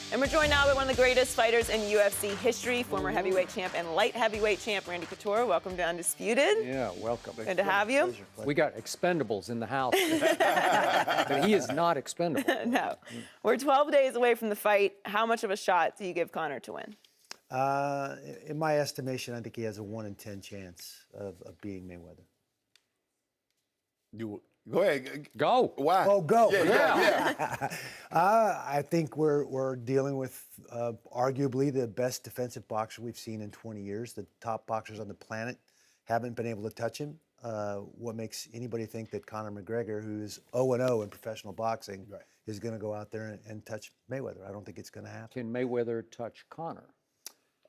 And we're joined now by one of the greatest fighters in UFC history, former heavyweight champ and light heavyweight champ, Randy Couture. Welcome to Undisputed. Yeah, welcome. Good to have you. We got expendables in the house. But he is not expendable. No. We're 12 days away from the fight. How much of a shot do you give Conor to win? In my estimation, I think he has a 1 in 10 chance of beating Mayweather. Go ahead. Go. Why? Oh, go. Yeah. I think we're dealing with arguably the best defensive boxer we've seen in 20 years. The top boxers on the planet haven't been able to touch him. What makes anybody think that Conor McGregor, who's 0-0 in professional boxing, is going to go out there and touch Mayweather? I don't think it's going to happen. Can Mayweather touch Conor?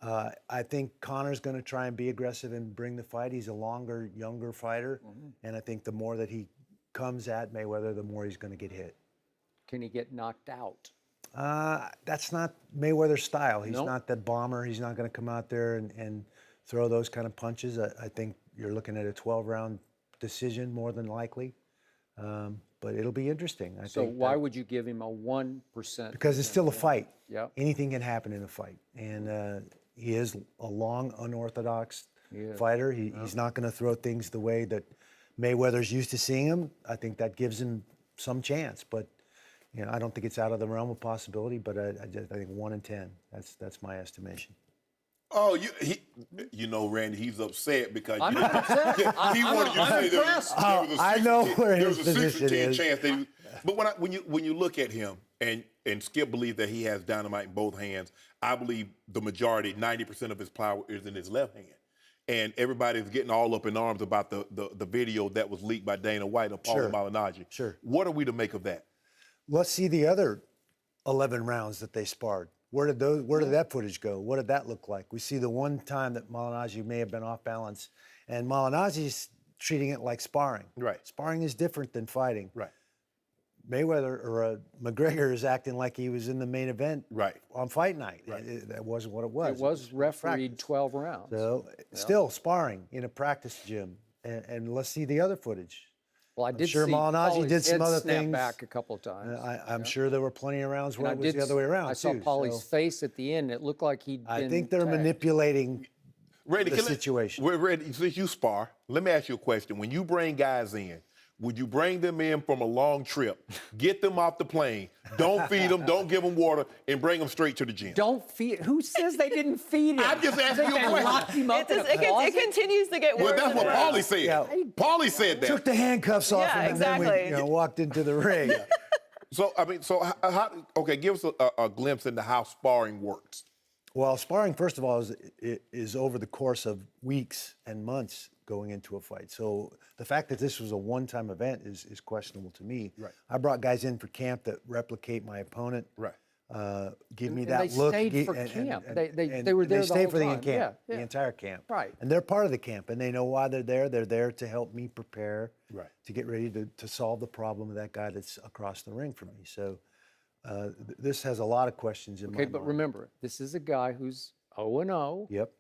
I think Conor's going to try and be aggressive and bring the fight. He's a longer, younger fighter, and I think the more that he comes at Mayweather, the more he's going to get hit. Can he get knocked out? That's not Mayweather's style. He's not that bomber. He's not going to come out there and throw those kind of punches. I think you're looking at a 12-round decision more than likely, but it'll be interesting. So why would you give him a 1%? Because it's still a fight. Yep. Anything can happen in a fight, and he is a long, unorthodox fighter. He's not going to throw things the way that Mayweather's used to seeing him. I think that gives him some chance, but I don't think it's out of the realm of possibility. But I think 1 in 10. That's my estimation. Oh, Randy, he's upset because I'm not upset. he wanted you to say impressed. I know where his there was a 6 position to 10 is. chance that but when you look at him and Skip believes that he has dynamite in both hands, I believe the majority, 90% of his power is in his left hand. And everybody's getting all up in arms about the video that was leaked by Dana White of Paulie Malignaggi. Sure. What are we to make of that? Let's see the other 11 rounds that they sparred. Where did that footage go? What did that look like? We see the one time that Malignaggi may have been off balance, and Malignaggi's treating it like sparring. Right. Sparring is different than fighting. Right. Mayweather or McGregor is acting like he was in the main event on fight night. Right. That wasn't what it was. It was refereed practice. 12 rounds. So still sparring in a practice gym, and let's see the other footage. Well, I did sure see Malignaggi Paulie's did some head other snap things. back a couple of times. I'm sure there were plenty of rounds where it was the other way around. I saw too, Paulie's so face at the end. It looked like he'd been I think they're tagged. manipulating Randy, the situation. Randy, since you spar, let me ask you a question. When you bring guys in, would you bring them in from a long trip, get them off the plane, don't feed them, don't give them water, and bring them straight to the gym? Don't feed. Who says they didn't feed him? I'm just asking you a They question. locked him up in a It closet? continues to get worse. Well, that's what and Paulie worse. said. Yeah. Paulie said that. Took the handcuffs off Yeah, him and then exactly. we walked into the ring. So, give us a glimpse into how sparring works. Well, sparring, first of all, is over the course of weeks and months going into a fight. So the fact that this was a one-time event is questionable to me. Right. I brought guys in for camp that replicate my opponent. Right. Give me And that they look. stayed for camp. They were there They the stayed whole for the time. camp, Yeah, the yeah. entire camp. Right. And they're part of the camp, and they know why they're there. They're there to help me prepare Right. to get ready to solve the problem of that guy that's across the ring from me. So this has a lot of questions in my Okay, mind. but remember, this is a guy who's 0-0, Yep.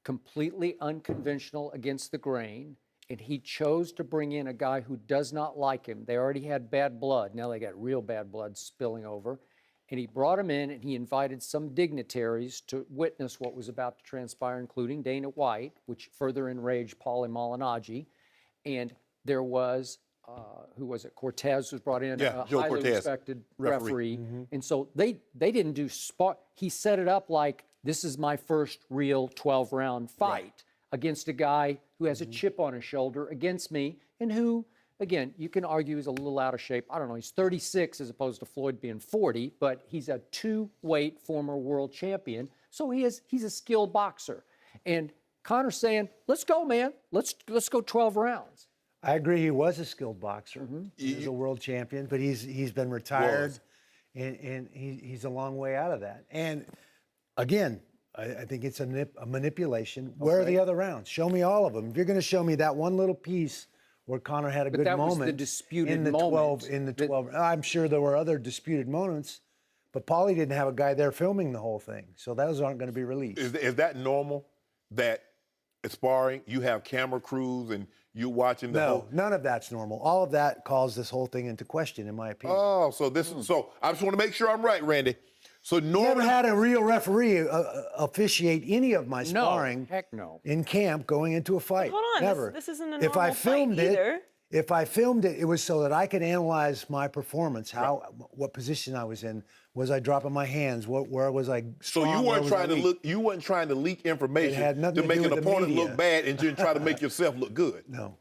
completely unconventional against the grain, and he chose to bring in a guy who does not like him. They already had bad blood. Now they got real bad blood spilling over. And he brought him in, and he invited some dignitaries to witness what was about to transpire, including Dana White, which further enraged Paulie Malignaggi. And there was, who was it? Cortez was brought in, Yeah, a Joe highly Cortez, respected referee. referee. And so they didn't do spot. He set it up like, this is my first real 12-round fight against a guy who has a chip on his shoulder against me, and who, again, you can argue is a little out of shape. I don't know, he's 36 as opposed to Floyd being 40, but he's a two-weight former world champion, so he's a skilled boxer. And Conor's saying, let's go, man. Let's go 12 rounds. I agree. He was a skilled boxer. He's a world champion, but he's been retired, and he's a long way out of that. And again, I think it's a manipulation. Where are the other rounds? Show me all of them. If you're going to show me that one little piece where Conor had a good that moment was the disputed in the moment. 12. I'm sure there were other disputed moments, but Paulie didn't have a guy there filming the whole thing, so those aren't going to be released. Is that normal? That sparring, you have camera crews and you watching the whole... No, none of that's normal. All of that calls this whole thing into question, in my opinion. Oh, so this is... So I just want to make sure I'm right, Randy. So Never normally, had a real referee officiate any of my No, sparring heck no. in camp going into a fight. Hold on, Never. this isn't a If I normal fight filmed either. it, if I filmed it, it was so that I could analyze my performance, what position I was in. Was I dropping my hands? Where was I so strong? you Where weren't was I trying to weak? look. You weren't trying to leak information It had nothing to make do an with the opponent media. look bad and then try to make yourself look good. No.